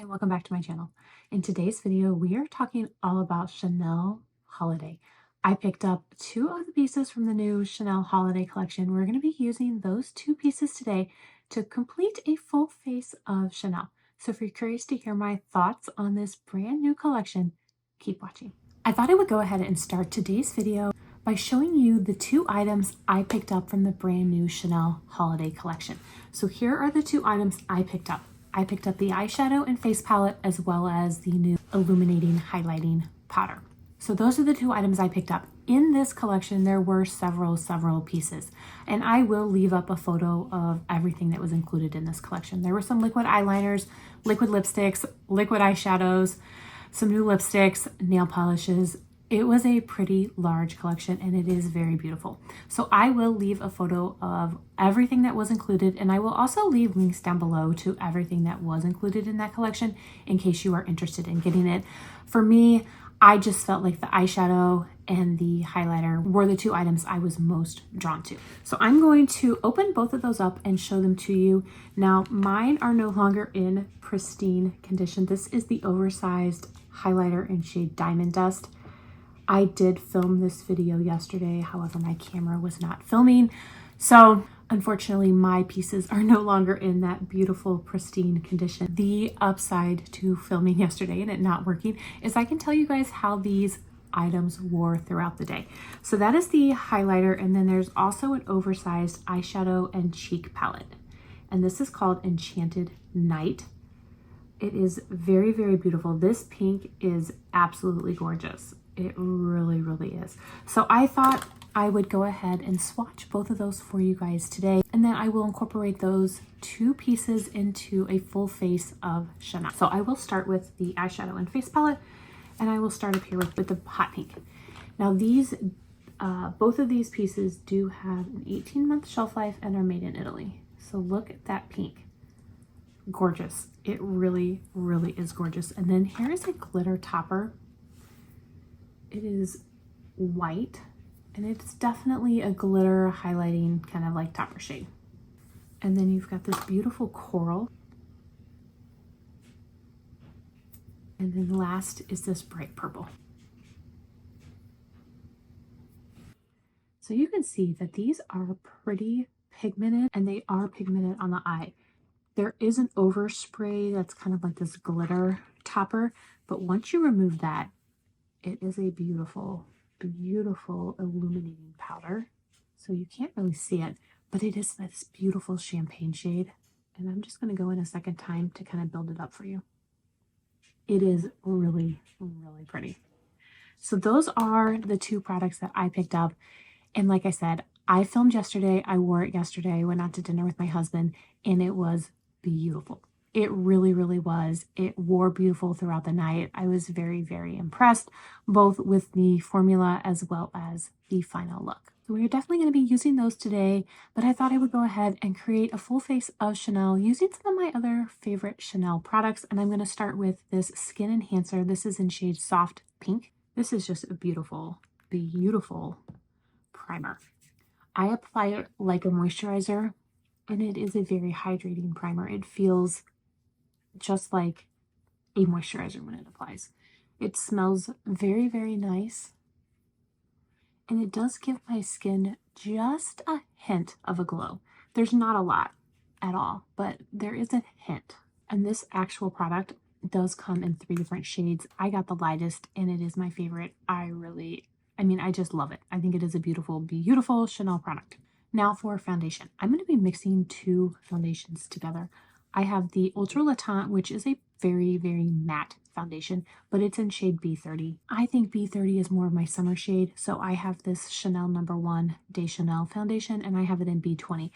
Hi, welcome back to my channel. In today's video, we are talking all about Chanel Holiday. I picked up two of the pieces from the new Chanel Holiday collection. We're going to be using those two pieces today to complete a full face of Chanel. So if you're curious to hear my thoughts on this brand new collection, keep watching. I thought I would go ahead and start today's video by showing you the two items I picked up from the brand new Chanel Holiday collection. So here are the two items I picked up. I picked up the eyeshadow and face palette as well as the new Illuminating highlighting powder. So those are the two items I picked up. In this collection, there were several pieces, and I will leave up a photo of everything that was included in this collection. There were some liquid eyeliners, liquid lipsticks, liquid eyeshadows, some new lipsticks, nail polishes. It was a pretty large collection and it is very beautiful. So I will leave a photo of everything that was included, and I will also leave links down below to everything that was included in that collection in case you are interested in getting it. For me, I just felt like the eyeshadow and the highlighter were the two items I was most drawn to. So I'm going to open both of those up and show them to you. Now, mine are no longer in pristine condition. This is the Oversized highlighter in shade Diamond Dust. I did film this video yesterday, however, my camera was not filming. So unfortunately, my pieces are no longer in that beautiful, pristine condition. The upside to filming yesterday and it not working is I can tell you guys how these items wore throughout the day. So that is the highlighter, and then there's also an oversized eyeshadow and cheek palette. And this is called Enchanted Night. It is very beautiful. This pink is absolutely gorgeous. It really is. So I thought I would go ahead and swatch both of those for you guys today, and then I will incorporate those two pieces into a full face of Chanel. So I will start with the eyeshadow and face palette, and I will start up here with the hot pink. Now these, both of these pieces do have an 18-month shelf life and are made in Italy. So look at that pink. Gorgeous. It really is gorgeous. And then here is a glitter topper. It is white, and it's definitely a glitter highlighting kind of like topper shade. And then you've got this beautiful coral. And then last is this bright purple. So you can see that these are pretty pigmented, and they are pigmented on the eye. There is an overspray that's kind of like this glitter topper, but once you remove that, it is a beautiful illuminating powder. So you can't really see it, but it is this beautiful champagne shade. And I'm just going to go in a second time to kind of build it up for you. It is really pretty. So those are the two products that I picked up. And like I said, I filmed yesterday. I wore it yesterday. I went out to dinner with my husband, and it was beautiful. It really was. It wore beautiful throughout the night. I was very impressed, both with the formula as well as the final look. So we're definitely going to be using those today, but I thought I would go ahead and create a full face of Chanel using some of my other favorite Chanel products. And I'm going to start with this Skin Enhancer. This is in shade Soft Pink. This is just a beautiful primer. I apply it like a moisturizer, and it is a very hydrating primer. It feels just like a moisturizer when it applies. It smells very nice, and it does give my skin just a hint of a glow. There's not a lot at all, but there is a hint. And this actual product does come in 3 different shades. I got the lightest, and it is my favorite. I just love it. I think it is a beautiful Chanel product. Now for foundation. I'm going to be mixing 2 foundations together. I have the Ultra Latte, which is a very matte foundation, but it's in shade B30. I think B30 is more of my summer shade, so I have this Chanel No. 1 de Chanel foundation, and I have it in B20.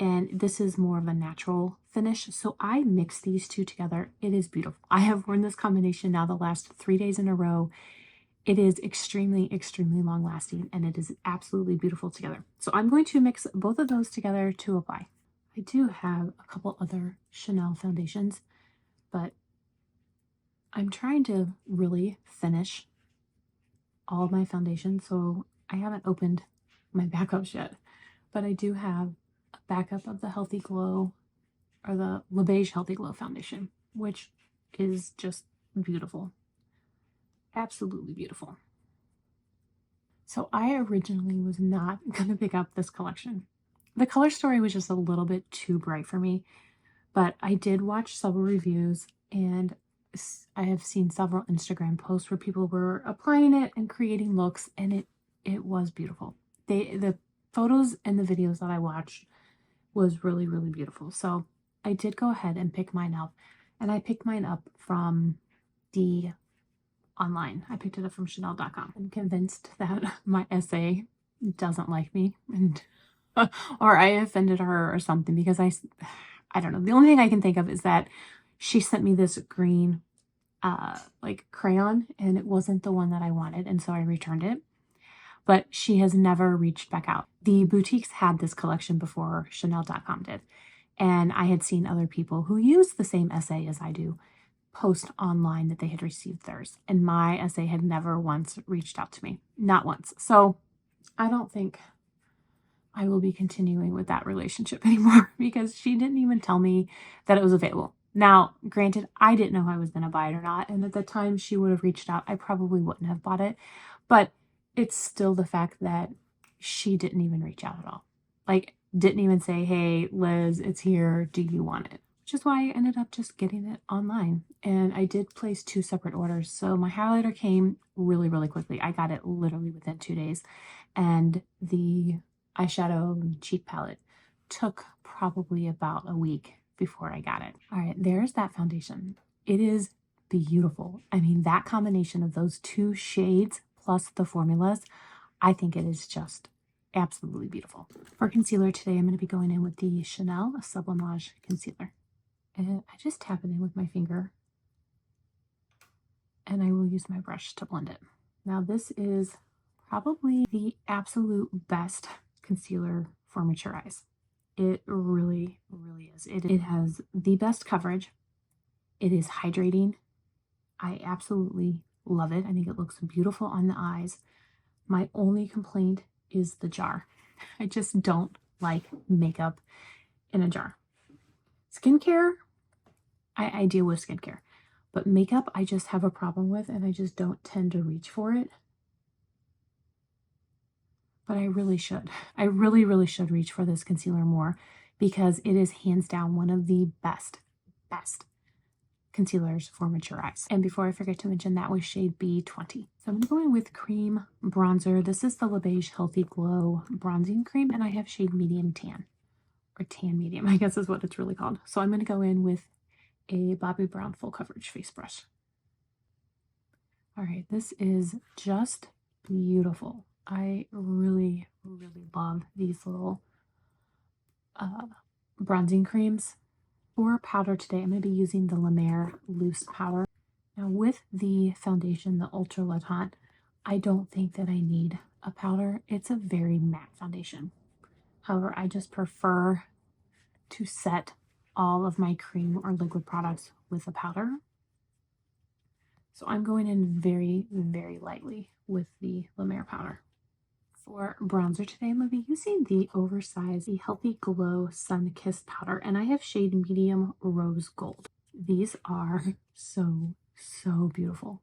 And this is more of a natural finish, so I mix these two together. It is beautiful. I have worn this combination now the last 3 days in a row. It is extremely long lasting, and it is absolutely beautiful together. So I'm going to mix both of those together to apply. I do have a couple other Chanel foundations, but I'm trying to really finish all of my foundations, so I haven't opened my backups yet. But I do have a backup of the Healthy Glow, or the La Beige Healthy Glow foundation, which is just beautiful. Absolutely beautiful. So I originally was not going to pick up this collection. The color story was just a little bit too bright for me, but I did watch several reviews, and I have seen several Instagram posts where people were applying it and creating looks, and it was beautiful. The photos and the videos that I watched was really, really beautiful. So I did go ahead and pick mine up, and I picked mine up from the online. I picked it up from Chanel.com. I'm convinced that my SA doesn't like me, and or I offended her or something, because I don't know. The only thing I can think of is that she sent me this green like crayon, and it wasn't the one that I wanted, and so I returned it. But she has never reached back out. The boutiques had this collection before Chanel.com did, and I had seen other people who use the same SA as I do post online that they had received theirs, and my SA had never once reached out to me. Not once. So I don't think I will be continuing with that relationship anymore, because she didn't even tell me that it was available. Now, granted, I didn't know if I was going to buy it or not, and at the time she would have reached out, I probably wouldn't have bought it, but it's still the fact that she didn't even reach out at all. Like, didn't even say, hey, Liz, it's here. Do you want it? Which is why I ended up just getting it online. And I did place 2 separate orders. So my highlighter came really, really quickly. I got it literally within 2 days. And the eyeshadow cheek palette took probably about a week before I got it. All right, there's that foundation. It is beautiful. I mean, that combination of those 2 shades plus the formulas, I think it is just absolutely beautiful. For concealer today, I'm going to be going in with the Chanel Sublimage Concealer. And I just tap it in with my finger, and I will use my brush to blend it. Now, this is probably the absolute best concealer for mature eyes. It really, really is. It has the best coverage. It is hydrating. I absolutely love it. I think it looks beautiful on the eyes. My only complaint is the jar. I just don't like makeup in a jar. Skincare, I deal with skincare. But makeup, I just have a problem with, and I just don't tend to reach for it. But I really should. I really, really should reach for this concealer more, because it is hands down one of the best concealers for mature eyes. And before I forget to mention, that was shade B20. So I'm going to go in with cream bronzer. This is the LaBeige Healthy Glow Bronzing Cream, and I have shade Medium Tan, or Tan Medium, I guess is what it's really called. So I'm going to go in with a Bobbi Brown Full Coverage Face Brush. All right, this is just beautiful. I really, really love these little bronzing creams. For powder today, I'm going to be using the La Mer Loose Powder. Now, with the foundation, the Ultra Latte, I don't think that I need a powder. It's a very matte foundation. However, I just prefer to set all of my cream or liquid products with a powder. So I'm going in very, very lightly with the La Mer powder. For bronzer today, I'm going to be using the Oversized the Healthy Glow Sun Kissed Powder, and I have shade Medium Rose Gold. These are so, so beautiful.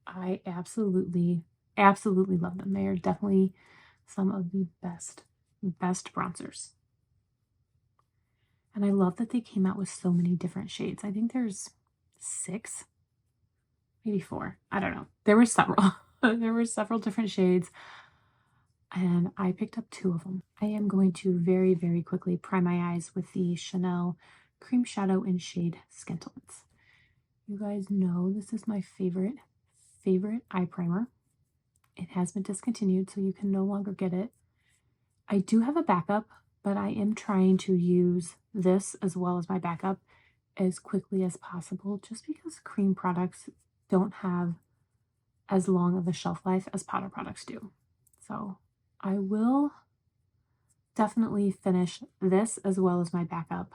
I absolutely, absolutely love them. They are definitely some of the best bronzers. And I love that they came out with so many different shades. I think there's 6, maybe 4. I don't know. There were several. There were several different shades, and I picked up 2 of them. I am going to very, very quickly prime my eyes with the Chanel Cream Shadow in shade Skintlets. You guys know this is my favorite eye primer. It has been discontinued, so you can no longer get it. I do have a backup, but I am trying to use this as well as my backup as quickly as possible, just because cream products don't have as long of a shelf life as powder products do. So I will definitely finish this as well as my backup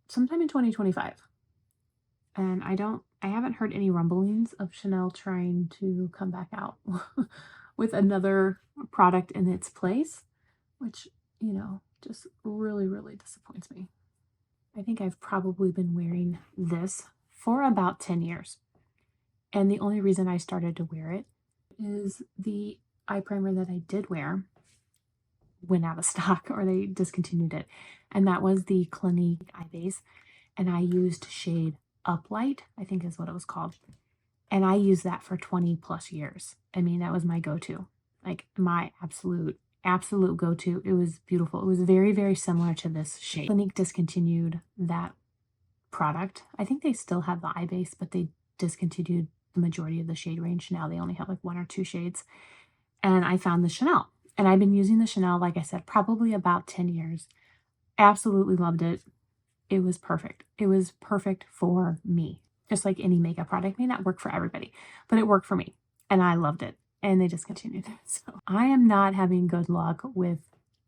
sometime in 2025. And I haven't heard any rumblings of Chanel trying to come back out with another product in its place, which, you know, just really, really disappoints me. I think I've probably been wearing this for about 10 years. And the only reason I started to wear it is the eye primer that I did wear went out of stock, or they discontinued it. And that was the Clinique Eye Base. And I used shade Uplight, I think is what it was called. And I used that for 20 plus years. I mean, that was my go-to, like my absolute go-to. It was beautiful. It was very, very similar to this shade. Clinique discontinued that product. I think they still have the eye base, but they discontinued the majority of the shade range. Now they only have like 1 or 2 shades. And I found the Chanel. And I've been using the Chanel, like I said, probably about 10 years. Absolutely loved it. It was perfect. It was perfect for me. Just like any makeup product may not work for everybody, but it worked for me and I loved it, and they discontinued it. So I am not having good luck with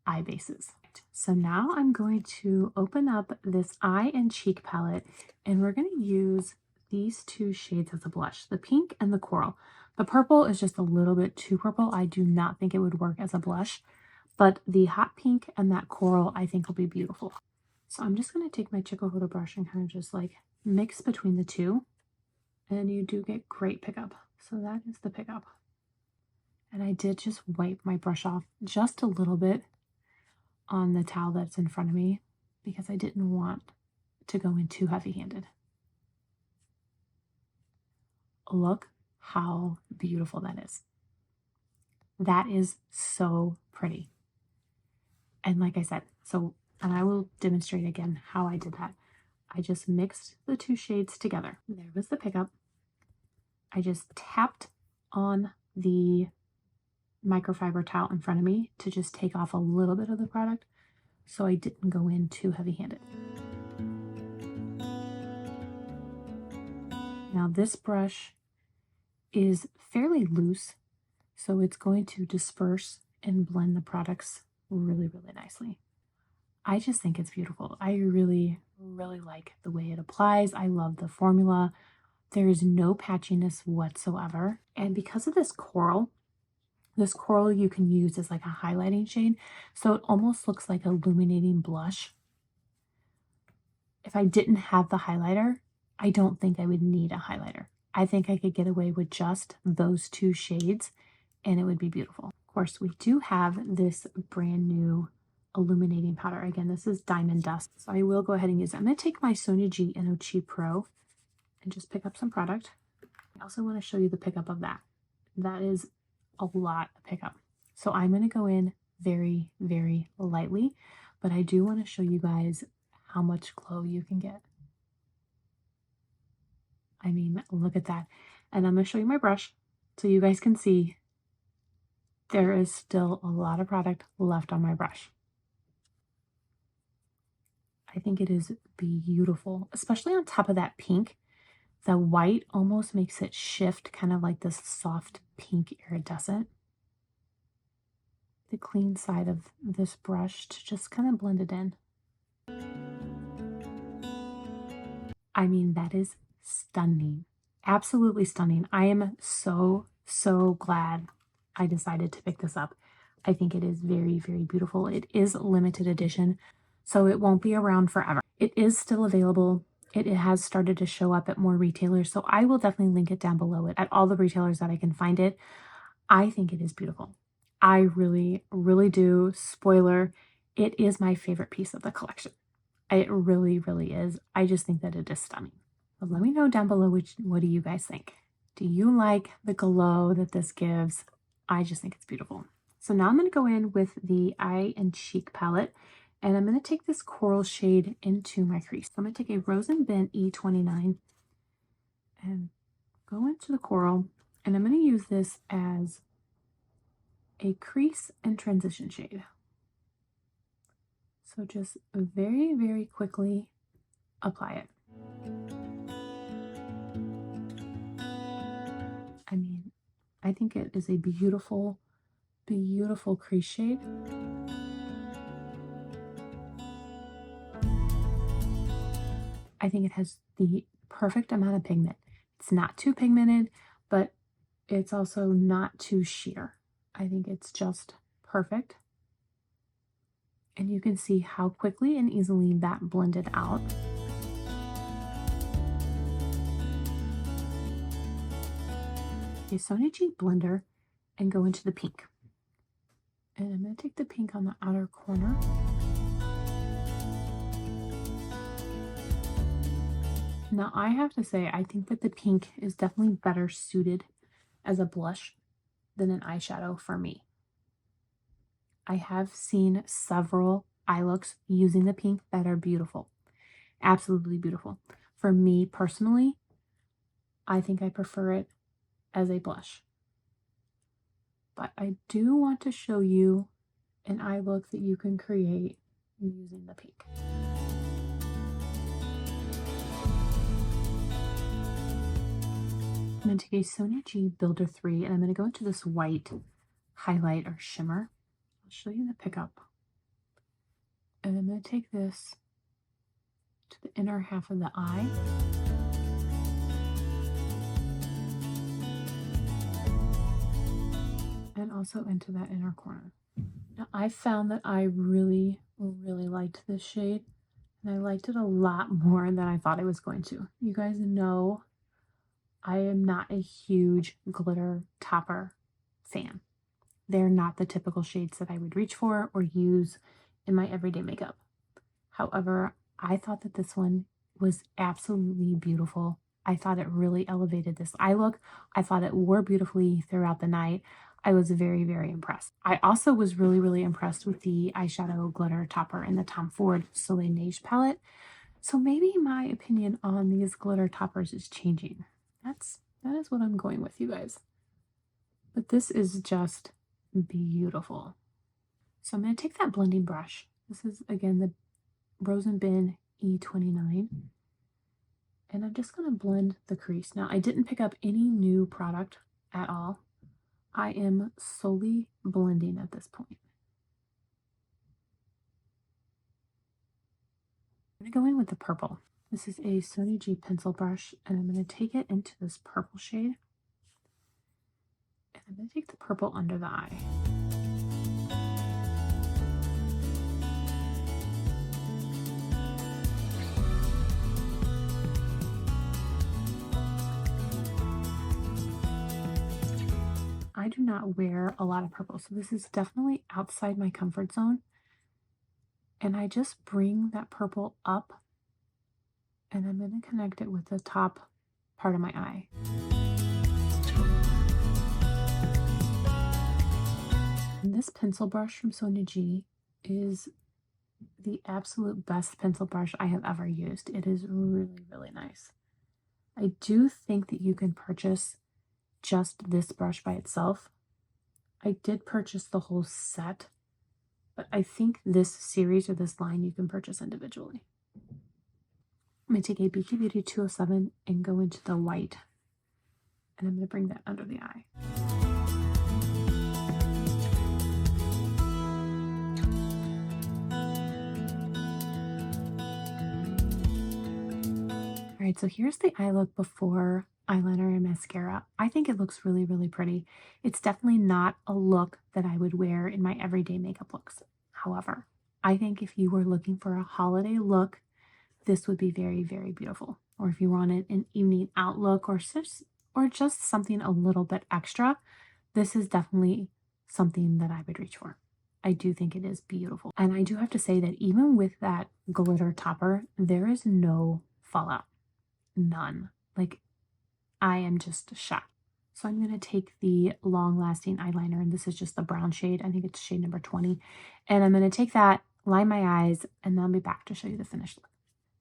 eye bases. So now I'm going to open up this eye and cheek palette, and we're going to use these 2 shades as a blush, the pink and the coral. The purple is just a little bit too purple. I do not think it would work as a blush, but the hot pink and that coral I think will be beautiful. So I'm just going to take my Chick-O-Hoda brush and kind of just like mix between the 2, and you do get great pickup. So that is the pickup. And I did just wipe my brush off just a little bit on the towel that's in front of me because I didn't want to go in too heavy-handed. Look how beautiful that is. That is so pretty. And like I said, and I will demonstrate again how I did that. I just mixed the 2 shades together. There was the pickup. I just tapped on the microfiber towel in front of me to just take off a little bit of the product so I didn't go in too heavy-handed. Now this brush is fairly loose, so it's going to disperse and blend the products really, really nicely. I just think it's beautiful. I really, really like the way it applies. I love the formula. There is no patchiness whatsoever. And because of this coral you can use as like a highlighting shade. So it almost looks like an illuminating blush. If I didn't have the highlighter, I don't think I would need a highlighter. I think I could get away with just those 2 shades and it would be beautiful. Of course, we do have this brand new illuminating powder. Again, this is Diamond Dust. So I will go ahead and use it. I'm going to take my Sonia G NO2 Pro and just pick up some product. I also want to show you the pickup of that. That is a lot of pickup. So I'm going to go in very, very lightly, but I do want to show you guys how much glow you can get. I mean, look at that. And I'm going to show you my brush so you guys can see there is still a lot of product left on my brush. I think it is beautiful, especially on top of that pink. The white almost makes it shift kind of like this soft pink iridescent. The clean side of this brush to just kind of blend it in. I mean, that is stunning. Absolutely stunning. I am so, so glad I decided to pick this up. I think it is very, very beautiful. It is limited edition, so it won't be around forever. It is still available. It has started to show up at more retailers, so I will definitely link it down below at all the retailers that I can find it. I think it is beautiful. I really, really do. Spoiler, it is my favorite piece of the collection. It really, really is. I just think that it is stunning. But let me know down below what do you guys think? Do you like the glow that this gives? I just think it's beautiful. So now I'm going to go in with the eye and cheek palette, and I'm going to take this coral shade into my crease. So I'm going to take a Rose and Bent E29 and go into the coral, and I'm going to use this as a crease and transition shade. So just very, very quickly apply it. I mean, I think it is a beautiful, beautiful crease shade. I think it has the perfect amount of pigment. It's not too pigmented, but it's also not too sheer. I think it's just perfect. And you can see how quickly and easily that blended out. Okay, Sonia G blender and go into the pink. And I'm going to take the pink on the outer corner. Now I have to say, I think that the pink is definitely better suited as a blush than an eyeshadow for me. I have seen several eye looks using the pink that are beautiful. Absolutely beautiful. For me personally, I think I prefer it as a blush. But I do want to show you an eye look that you can create using the pink. I'm going to take a Sonia G Builder 3 and I'm going to go into this white highlight or shimmer. I'll show you the pickup. And I'm going to take this to the inner half of the eye. And also into that inner corner. Now I found that I really liked this shade. And I liked it a lot more than I thought I was going to. You guys know I am not a huge glitter topper fan. They're not the typical shades that I would reach for or use in my everyday makeup. However, I thought that this one was absolutely beautiful. I thought it really elevated this eye look. I thought it wore beautifully throughout the night. I was very impressed. I also was really impressed with the eyeshadow glitter topper in the Tom Ford Soleil Neige palette. So maybe my opinion on these glitter toppers is changing. That is what I'm going with, you guys. But this is just beautiful. So I'm going to take that blending brush. This is, again, the Rose and Bin E29. And I'm just going to blend the crease. Now, I didn't pick up any new product at all. I am solely blending at this point. I'm going to go in with the purple. This is a Sonia G pencil brush, and I'm going to take it into this purple shade. And I'm going to take the purple under the eye. I do not wear a lot of purple, so this is definitely outside my comfort zone. And I just bring that purple up, and I'm going to connect it with the top part of my eye. And this pencil brush from Sonia G is the absolute best pencil brush I have ever used. It is really nice. I do think that you can purchase just this brush by itself. I did purchase the whole set, but I think this series or this line you can purchase individually. I'm going to take a BK Beauty 207 and go into the white, and I'm going to bring that under the eye. All right, so here's the eye look before eyeliner and mascara. I think it looks really pretty. It's definitely not a look that I would wear in my everyday makeup looks. However, I think if you were looking for a holiday look, this would be very beautiful. Or if you wanted an evening out look or just something a little bit extra, this is definitely something that I would reach for. I do think it is beautiful. And I do have to say that even with that glitter topper, there is no fallout. None. Like, I am just shocked. So I'm going to take the long lasting eyeliner, and this is just the brown shade. I think it's shade number 20. And I'm going to take that, line my eyes, and then I'll be back to show you the finished look.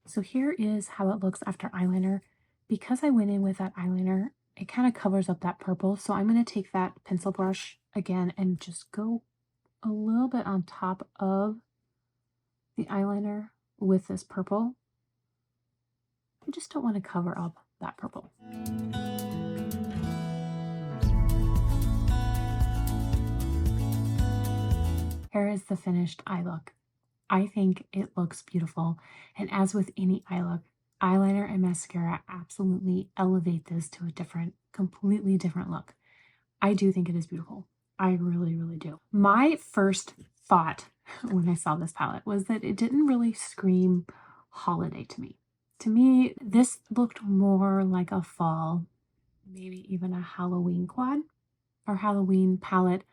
So here is how it looks after eyeliner. Because I went in with that eyeliner, it kind of covers up that purple. So I'm going to take that pencil brush again and just go a little bit on top of the eyeliner with this purple. I just don't want to cover up that purple. Here is the finished eye look. I think it looks beautiful. And as with any eye look, eyeliner and mascara absolutely elevate this to a completely different look. I do think it is beautiful. I really do. My first thought when I saw this palette was that it didn't really scream holiday to me. To me, this looked more like a fall, maybe even a Halloween quad or Halloween palette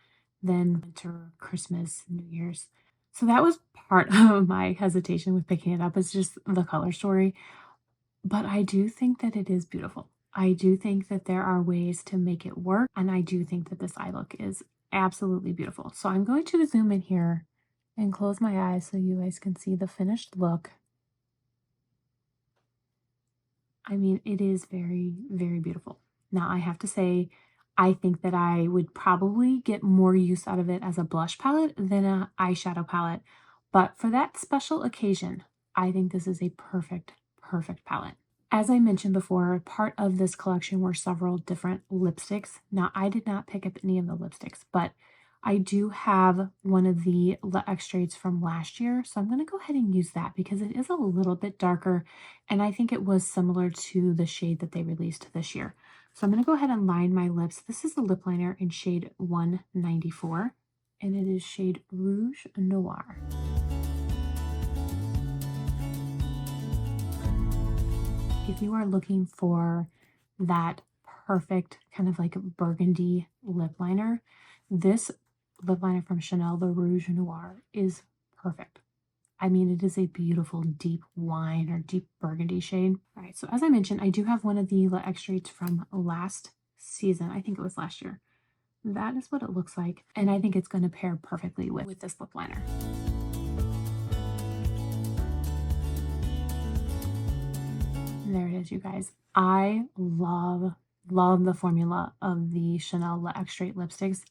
than winter, Christmas, New Year's. So that was part of my hesitation with picking it up. It's just the color story. But I do think that it is beautiful. I do think that there are ways to make it work. And I do think that this eye look is absolutely beautiful. So I'm going to zoom in here and close my eyes so you guys can see the finished look. I mean, it is very, very beautiful. Now, I have to say, I think that I would probably get more use out of it as a blush palette than an eyeshadow palette. But for that special occasion, I think this is a perfect, perfect palette. As I mentioned before, part of this collection were several different lipsticks. Now, I did not pick up any of the lipsticks, but I do have one of the extrades from last year, so I'm going to go ahead and use that because it is a little bit darker, and I think it was similar to the shade that they released this year. So I'm going to go ahead and line my lips. This is the lip liner in shade 194, and it is shade Rouge Noir. If you are looking for that perfect kind of like burgundy lip liner, this lip liner from Chanel, the Rouge Noir, is perfect. I mean, it is a beautiful deep wine or deep burgundy shade. All right, so as I mentioned, I do have one of the extrades from last season. I think it was last year. That is what it looks like, and I think it's going to pair perfectly with this lip liner. There it is, you guys. I love the formula of the Chanel Le Extrait lipsticks.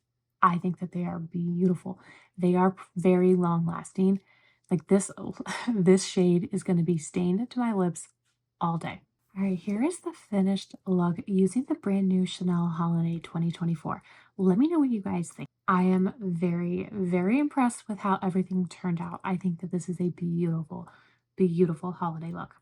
I think that they are beautiful. They are very long lasting. Like this, this shade is going to be stained to my lips all day. All right, here is the finished look using the brand new Chanel Holiday 2024. Let me know what you guys think. I am very, very impressed with how everything turned out. I think that this is a beautiful, beautiful holiday look.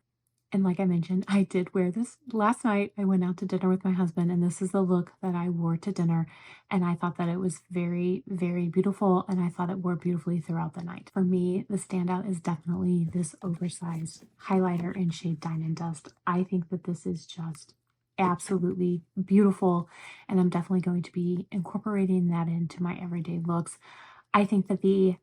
And like I mentioned, I did wear this last night. I went out to dinner with my husband, and this is the look that I wore to dinner. And I thought that it was very, very beautiful, and I thought it wore beautifully throughout the night. For me, the standout is definitely this oversized highlighter in shade Diamond Dust. I think that this is just absolutely beautiful, and I'm definitely going to be incorporating that into my everyday looks. I think that the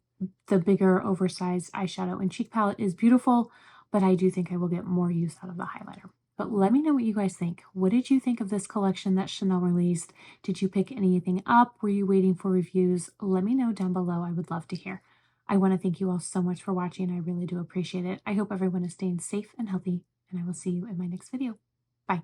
bigger oversized eyeshadow and cheek palette is beautiful, but I do think I will get more use out of the highlighter. But let me know what you guys think. What did you think of this collection that Chanel released? Did you pick anything up? Were you waiting for reviews? Let me know down below. I would love to hear. I want to thank you all so much for watching. I really do appreciate it. I hope everyone is staying safe and healthy, and I will see you in my next video. Bye.